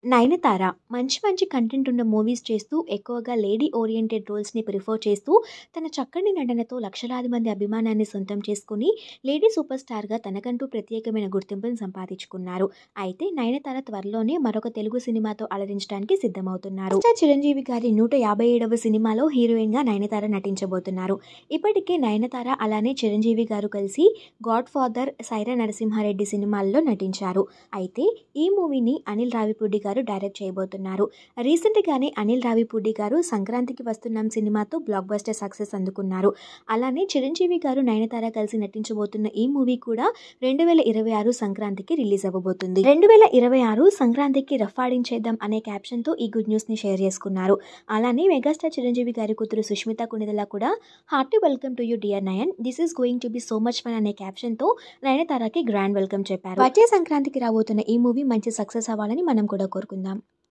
నయనతార మంచి మంచి కంటెంట్ ఉన్న మూవీస్ చేస్తూ ఎక్కువగా లేడీ ఓరియంటెడ్ రోల్స్ని ప్రిఫర్ చేస్తూ తన చక్కని నటనతో లక్షలాది మంది అభిమానాన్ని సొంతం చేసుకుని లేడీ సూపర్ స్టార్గా తనకంటూ ప్రత్యేకమైన గుర్తింపును సంపాదించుకున్నారు. అయితే నయనతార త్వరలోనే మరొక తెలుగు సినిమాతో అలరించడానికి సిద్ధమవుతున్నారు. స్టార్ చిరంజీవి గారి 157వ సినిమాలో హీరోయిన్గా నయనతార నటించబోతున్నారు. ఇప్పటికే నయనతార అలానే చిరంజీవి గారు కలిసి గాడ్ ఫాదర్, సైరా నరసింహారెడ్డి సినిమాల్లో నటించారు. అయితే ఈ మూవీని అనిల్ రావిపూడి గారు డైరెక్ట్ చేయబోతున్నారు. రీసెంట్గానే అనిల్ రావిపూడి గారు సంక్రాంతికి వస్తున్నాం సినిమాతో బ్లాక్ బస్టర్ సక్సెస్ అందుకున్నారు. అలానే చిరంజీవి గారు నయనతార కలిసి నటించబోతున్న ఈ మూవీ కూడా 2026 సంక్రాంతికి రిలీజ్ అవ్వబోతుంది. 2026 సంక్రాంతికి రఫాడించేద్దాం అనే క్యాప్షన్తో ఈ గుడ్ న్యూస్ని షేర్ చేసుకున్నారు. అలానే మెగాస్టార్ చిరంజీవి గారి కూతురు సుష్మిత కొణిదెల కూడా hearty welcome to you dear Nayan, this is going to be so much fun అనే క్యాప్షన్తో నయనతారకి గ్రాండ్ వెల్కమ్ చెప్పారు. వచ్చే సంక్రాంతికి రాబోతున్న ఈ మూవీ మంచి సక్సెస్ అవ్వాలని మనం కూడా కోరుకుందాం.